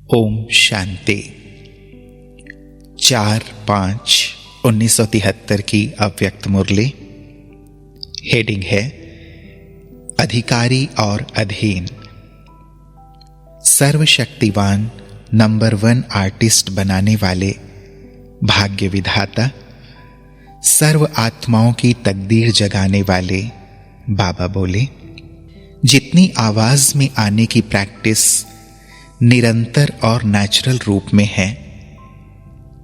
ओम शांति। 4/5/1973 की अव्यक्त मुरली। हेडिंग है अधिकारी और अधीन। सर्वशक्तिवान नंबर 1 आर्टिस्ट बनाने वाले भाग्य विधाता, सर्व आत्माओं की तकदीर जगाने वाले बाबा बोले, जितनी आवाज में आने की प्रैक्टिस निरंतर और नेचुरल रूप में है,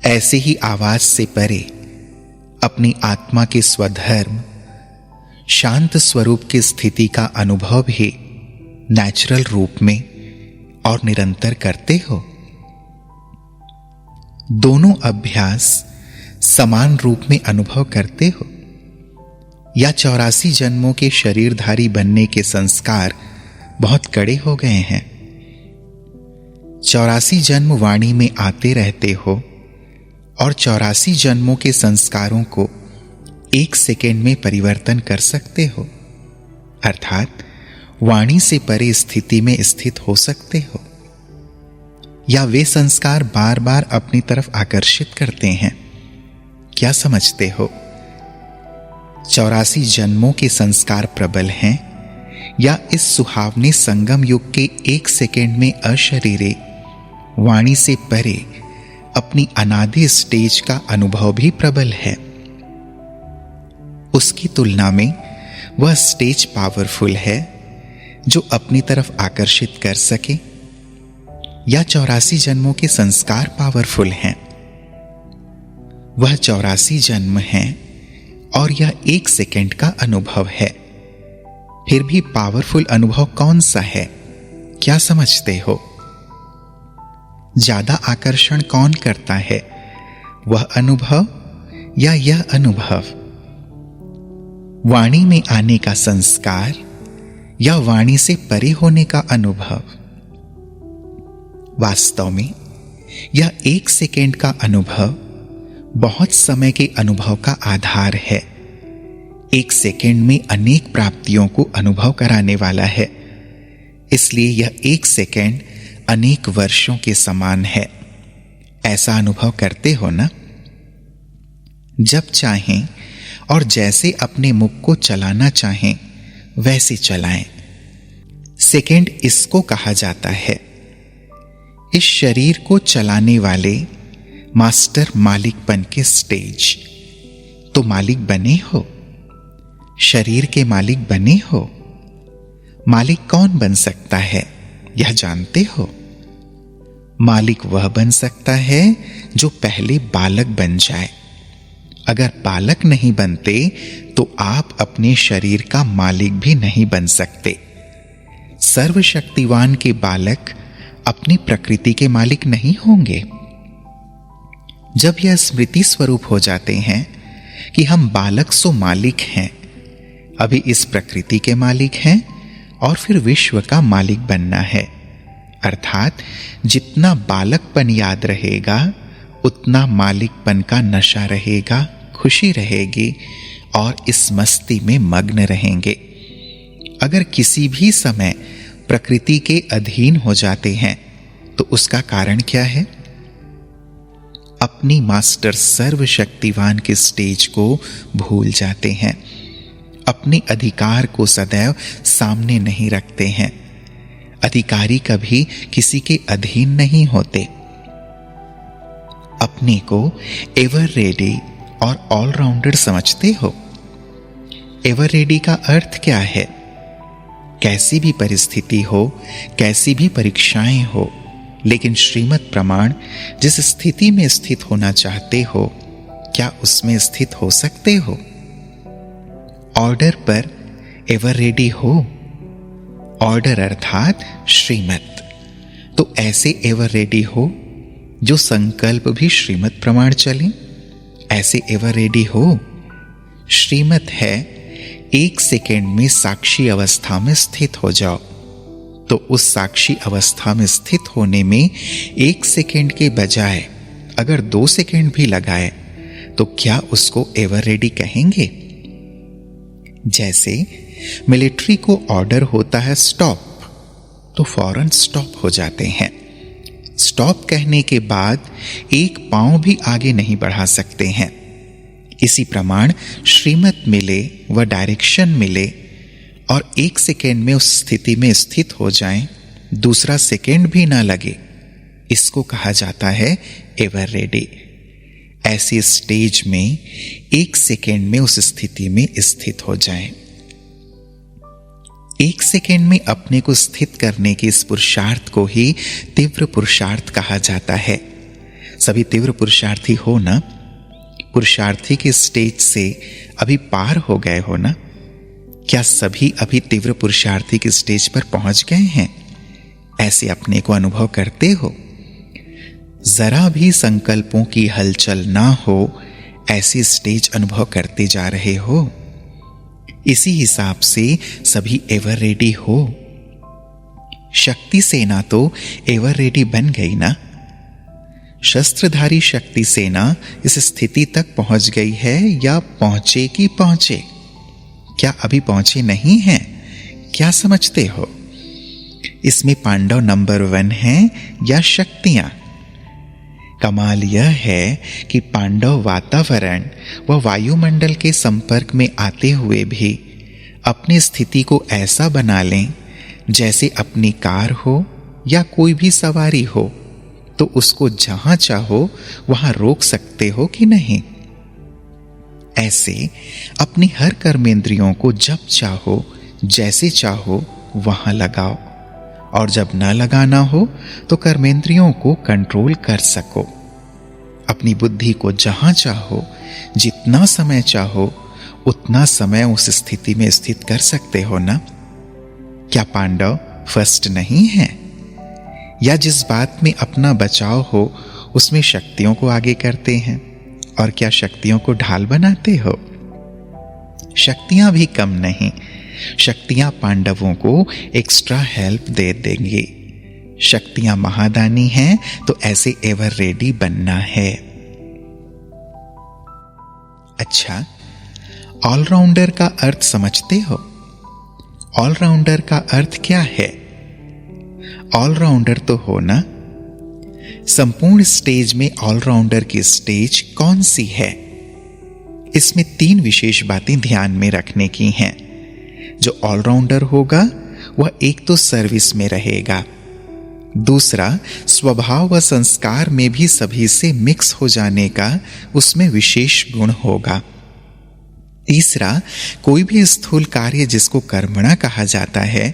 ऐसे ही आवाज से परे अपनी आत्मा के स्वधर्म शांत स्वरूप की स्थिति का अनुभव भी नेचुरल रूप में और निरंतर करते हो। दोनों अभ्यास समान रूप में अनुभव करते हो या 84 जन्मों के शरीरधारी बनने के संस्कार बहुत कड़े हो गए हैं। 84 जन्म वाणी में आते रहते हो और 84 जन्मों के संस्कारों को 1 सेकेंड में परिवर्तन कर सकते हो, अर्थात वाणी से परे स्थिति में स्थित हो सकते हो। या वे संस्कार बार बार अपनी तरफ आकर्षित करते हैं, क्या समझते हो? 84 जन्मों के संस्कार प्रबल हैं या इस सुहावने संगम युग के 1 सेकेंड में अशरीरे वाणी से परे अपनी अनादि स्टेज का अनुभव भी प्रबल है। उसकी तुलना में वह स्टेज पावरफुल है जो अपनी तरफ आकर्षित कर सके, या 84 जन्मों के संस्कार पावरफुल हैं? वह 84 जन्म हैं और यह 1 सेकेंड का अनुभव है। फिर भी पावरफुल अनुभव कौन सा है, क्या समझते हो? ज्यादा आकर्षण कौन करता है, वह अनुभव या यह अनुभव? वाणी में आने का संस्कार या वाणी से परे होने का अनुभव? वास्तव में यह 1 सेकेंड का अनुभव बहुत समय के अनुभव का आधार है। 1 सेकेंड में अनेक प्राप्तियों को अनुभव कराने वाला है, इसलिए यह 1 सेकेंड अनेक वर्षों के समान है। ऐसा अनुभव करते हो ना? जब चाहें और जैसे अपने मुख को चलाना चाहें वैसे चलाएं। सेकेंड इसको कहा जाता है। इस शरीर को चलाने वाले मास्टर मालिकपन के स्टेज। तो मालिक बने हो, शरीर के मालिक बने हो। मालिक कौन बन सकता है, यह जानते हो? मालिक वह बन सकता है जो पहले बालक बन जाए। अगर बालक नहीं बनते तो आप अपने शरीर का मालिक भी नहीं बन सकते। सर्वशक्तिवान के बालक अपनी प्रकृति के मालिक नहीं होंगे। जब यह स्मृति स्वरूप हो जाते हैं कि हम बालक सो मालिक हैं, अभी इस प्रकृति के मालिक हैं और फिर विश्व का मालिक बनना है, अर्थात जितना बालकपन याद रहेगा उतना मालिकपन का नशा रहेगा, खुशी रहेगी और इस मस्ती में मग्न रहेंगे। अगर किसी भी समय प्रकृति के अधीन हो जाते हैं तो उसका कारण क्या है? अपनी मास्टर सर्वशक्तिवान के स्टेज को भूल जाते हैं, अपने अधिकार को सदैव सामने नहीं रखते हैं। अधिकारी कभी किसी के अधीन नहीं होते। अपने को एवर रेडी और ऑलराउंडर समझते हो? एवर रेडी का अर्थ क्या है? कैसी भी परिस्थिति हो, कैसी भी परीक्षाएं हो, लेकिन श्रीमत प्रमाण जिस स्थिति में स्थित होना चाहते हो, क्या उसमें स्थित हो सकते हो? ऑर्डर पर एवर रेडी हो। ऑर्डर अर्थात श्रीमत। तो ऐसे एवर रेडी हो जो संकल्प भी श्रीमत प्रमाण चले। ऐसे एवर रेडी हो। श्रीमत है 1 सेकेंड में साक्षी अवस्था में स्थित हो जाओ। तो उस साक्षी अवस्था में स्थित होने में 1 सेकेंड के बजाय अगर 2 सेकेंड भी लगाए तो क्या उसको एवर रेडी कहेंगे? जैसे मिलिट्री को ऑर्डर होता है स्टॉप, तो फौरन स्टॉप हो जाते हैं। स्टॉप कहने के बाद एक पांव भी आगे नहीं बढ़ा सकते हैं। इसी प्रमाण श्रीमत मिले व डायरेक्शन मिले और 1 सेकेंड में उस स्थिति में स्थित हो जाएं, दूसरा सेकेंड भी ना लगे, इसको कहा जाता है एवर रेडी। ऐसी स्टेज में 1 सेकेंड में उस स्थिति में स्थित हो जाएं। 1 सेकेंड में अपने को स्थित करने के इस पुरुषार्थ को ही तीव्र पुरुषार्थ कहा जाता है। सभी तीव्र पुरुषार्थी हो ना? पुरुषार्थी के स्टेज से अभी पार हो गए हो ना? क्या सभी अभी तीव्र पुरुषार्थी के स्टेज पर पहुंच गए हैं? ऐसे अपने को अनुभव करते हो? जरा भी संकल्पों की हलचल ना हो, ऐसी स्टेज अनुभव करते जा रहे हो? इसी हिसाब से सभी एवर रेडी हो। शक्ति सेना तो एवर रेडी बन गई ना? शस्त्रधारी शक्ति सेना इस स्थिति तक पहुंच गई है या पहुंचे कि पहुंचे? क्या अभी पहुंचे नहीं हैं? क्या समझते हो? इसमें पांडव नंबर 1 हैं या शक्तियां? कमाल यह है कि पांडव वातावरण व वायुमंडल के संपर्क में आते हुए भी अपनी स्थिति को ऐसा बना लें जैसे अपनी कार हो या कोई भी सवारी हो, तो उसको जहां चाहो वहां रोक सकते हो कि नहीं? ऐसे अपनी हर कर्मेंद्रियों को जब चाहो जैसे चाहो वहां लगाओ, और जब ना लगाना हो तो कर्मेंद्रियों को कंट्रोल कर सको। अपनी बुद्धि को जहां चाहो जितना समय चाहो उतना समय उस स्थिति में स्थित कर सकते हो ना? क्या पांडव फर्स्ट नहीं है? या जिस बात में अपना बचाव हो उसमें शक्तियों को आगे करते हैं? और क्या शक्तियों को ढाल बनाते हो? शक्तियां भी कम नहीं, शक्तियां पांडवों को एक्स्ट्रा हेल्प दे देंगी। शक्तियां महादानी हैं तो ऐसे एवर रेडी बनना है। अच्छा, ऑलराउंडर का अर्थ समझते हो? ऑलराउंडर का अर्थ क्या है? ऑलराउंडर तो हो ना? संपूर्ण स्टेज में ऑलराउंडर की स्टेज कौन सी है? इसमें 3 विशेष बातें ध्यान में रखने की हैं। जो ऑलराउंडर होगा वह एक तो सर्विस में रहेगा, दूसरा स्वभाव व संस्कार में भी सभी से मिक्स हो जाने का उसमें विशेष गुण होगा, तीसरा कोई भी स्थूल कार्य जिसको कर्मणा कहा जाता है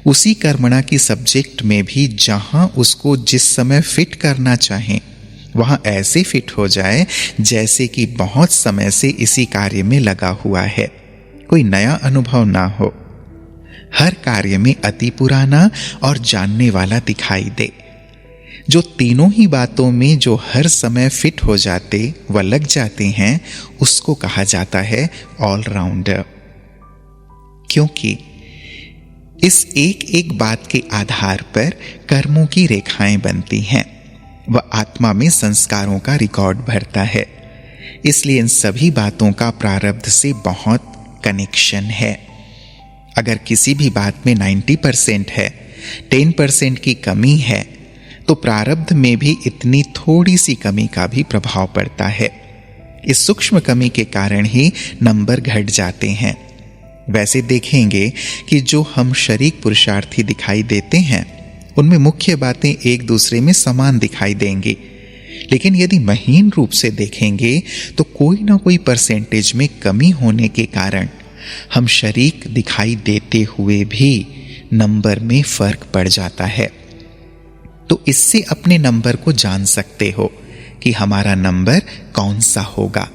उसी कर्मणा की सब्जेक्ट में भी जहां उसको जिस समय फिट करना चाहे वहां ऐसे फिट हो जाए जैसे कि बहुत समय से इसी कार्य में लगा हुआ है, कोई नया अनुभव ना हो। हर कार्य में अति पुराना और जानने वाला दिखाई दे। जो तीनों ही बातों में जो हर समय फिट हो जाते व लग जाते हैं उसको कहा जाता है ऑलराउंडर। क्योंकि इस एक एक बात के आधार पर कर्मों की रेखाएं बनती हैं व आत्मा में संस्कारों का रिकॉर्ड भरता है। इसलिए इन सभी बातों का प्रारब्ध से बहुत कनेक्शन है। अगर किसी भी बात में 90% है, 10% की कमी है, तो प्रारब्ध में भी इतनी थोड़ी सी कमी का भी प्रभाव पड़ता है। इस सूक्ष्म कमी के कारण ही नंबर घट जाते हैं। वैसे देखेंगे कि जो हम शरीक पुरुषार्थी दिखाई देते हैं उनमें मुख्य बातें एक दूसरे में समान दिखाई देंगी, लेकिन यदि महीन रूप से देखेंगे तो कोई ना कोई परसेंटेज में कमी होने के कारण हम शरीक दिखाई देते हुए भी नंबर में फर्क पड़ जाता है। तो इससे अपने नंबर को जान सकते हो कि हमारा नंबर कौन सा होगा।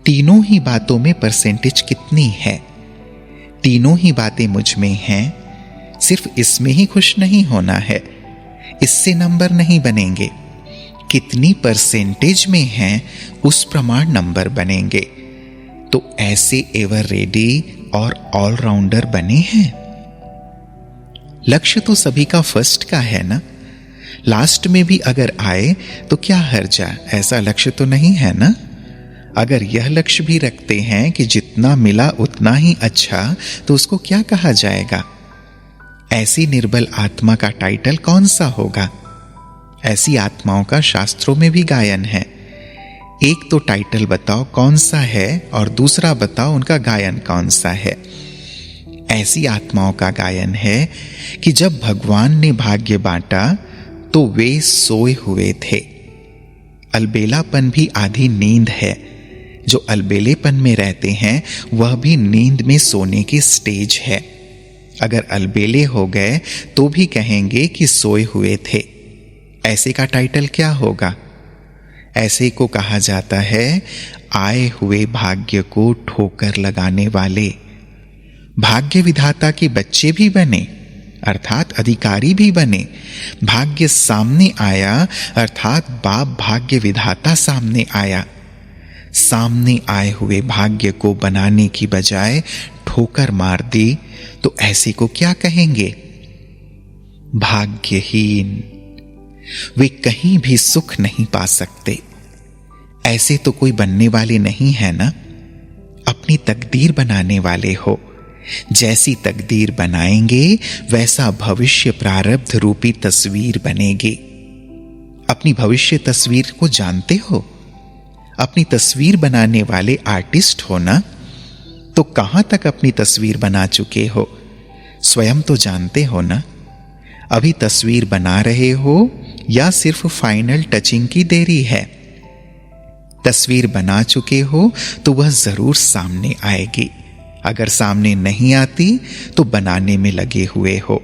तीनों ही बातों में परसेंटेज कितनी है? तीनों ही बातें मुझ में हैं, सिर्फ इसमें ही खुश नहीं होना है, इससे नंबर नहीं बनेंगे। कितनी परसेंटेज में हैं उस प्रमाण नंबर बनेंगे। तो ऐसे एवर रेडी और ऑलराउंडर बने हैं। लक्ष्य तो सभी का फर्स्ट का है ना, लास्ट में भी अगर आए तो क्या हर्जा, ऐसा लक्ष्य तो नहीं है ना। अगर यह लक्ष्य भी रखते हैं कि जितना मिला उतना ही अच्छा, तो उसको क्या कहा जाएगा? ऐसी निर्बल आत्मा का टाइटल कौन सा होगा? ऐसी आत्माओं का शास्त्रों में भी गायन है। एक तो टाइटल बताओ कौन सा है और दूसरा बताओ उनका गायन कौन सा है। ऐसी आत्माओं का गायन है कि जब भगवान ने भाग्य बांटा तो वे सोए हुए थे। अलबेलापन भी आधी नींद है। जो अलबेलेपन में रहते हैं वह भी नींद में सोने की स्टेज है। अगर अलबेले हो गए तो भी कहेंगे कि सोए हुए थे। ऐसे का टाइटल क्या होगा? ऐसे को कहा जाता है आए हुए भाग्य को ठोकर लगाने वाले। भाग्य विधाता के बच्चे भी बने अर्थात अधिकारी भी बने। भाग्य सामने आया अर्थात बाप भाग्य विधाता सामने आया। सामने आए हुए भाग्य को बनाने की बजाय ठोकर मार दी तो ऐसे को क्या कहेंगे? भाग्यहीन। वे कहीं भी सुख नहीं पा सकते। ऐसे तो कोई बनने वाले नहीं है ना। अपनी तकदीर बनाने वाले हो। जैसी तकदीर बनाएंगे वैसा भविष्य प्रारब्ध रूपी तस्वीर बनेगी। अपनी भविष्य तस्वीर को जानते हो? अपनी तस्वीर बनाने वाले आर्टिस्ट हो ना। तो कहां तक अपनी तस्वीर बना चुके हो? स्वयं तो जानते हो ना। अभी तस्वीर बना रहे हो या सिर्फ फाइनल टचिंग की देरी है? तस्वीर बना चुके हो तो वह जरूर सामने आएगी। अगर सामने नहीं आती तो बनाने में लगे हुए हो।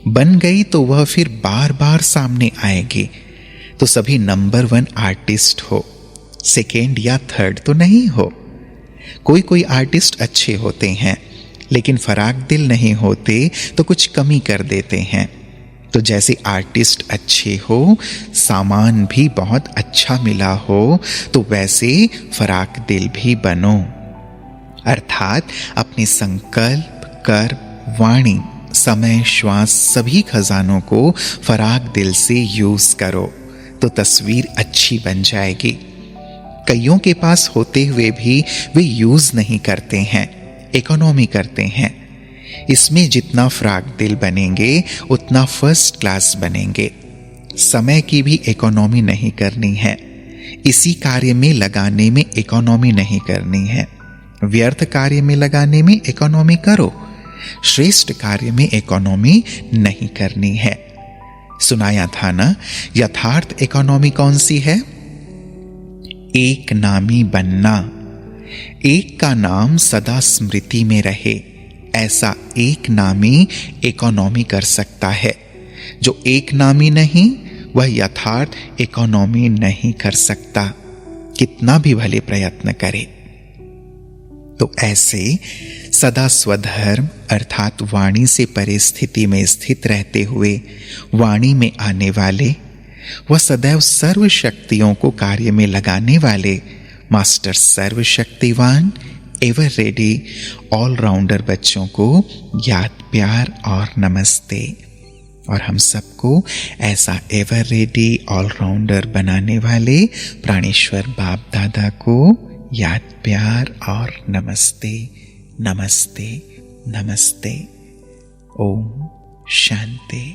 बन गई तो वह फिर बार बार सामने आएगी। तो सभी नंबर 1 आर्टिस्ट हो, सेकेंड या थर्ड तो नहीं हो। कोई कोई आर्टिस्ट अच्छे होते हैं लेकिन फराक दिल नहीं होते तो कुछ कमी कर देते हैं। तो जैसे आर्टिस्ट अच्छे हो, सामान भी बहुत अच्छा मिला हो, तो वैसे फराक दिल भी बनो। अर्थात अपने संकल्प, कर, वाणी, समय, श्वास सभी खजानों को फराक दिल से यूज करो तो तस्वीर अच्छी बन जाएगी। कईयों के पास होते हुए भी वे यूज नहीं करते हैं, इकोनॉमी करते हैं। इसमें जितना फराक दिल बनेंगे उतना फर्स्ट क्लास बनेंगे। समय की भी इकोनॉमी नहीं करनी है। इसी कार्य में लगाने में इकोनॉमी नहीं करनी है। व्यर्थ कार्य में लगाने में इकोनॉमी करो। श्रेष्ठ कार्य में इकोनॉमी नहीं करनी है। सुनाया था ना, यथार्थ इकोनॉमी कौन सी है? एक नामी बनना। एक का नाम सदा स्मृति में रहे, ऐसा एक नामी इकोनॉमी कर सकता है। जो एक नामी नहीं वह यथार्थ इकोनॉमी नहीं कर सकता, कितना भी भले प्रयत्न करे। तो ऐसे सदा स्वधर्म अर्थात वाणी से परे स्थिति में स्थित रहते हुए वाणी में आने वाले, वह सदैव सर्व शक्तियों को कार्य में लगाने वाले मास्टर सर्वशक्तिवान एवर रेडी ऑलराउंडर बच्चों को याद, प्यार और नमस्ते। और हम सबको ऐसा एवर रेडी ऑलराउंडर बनाने वाले प्राणेश्वर बाप दादा को याद, प्यार और नमस्ते, नमस्ते, नमस्ते। ओम शांति।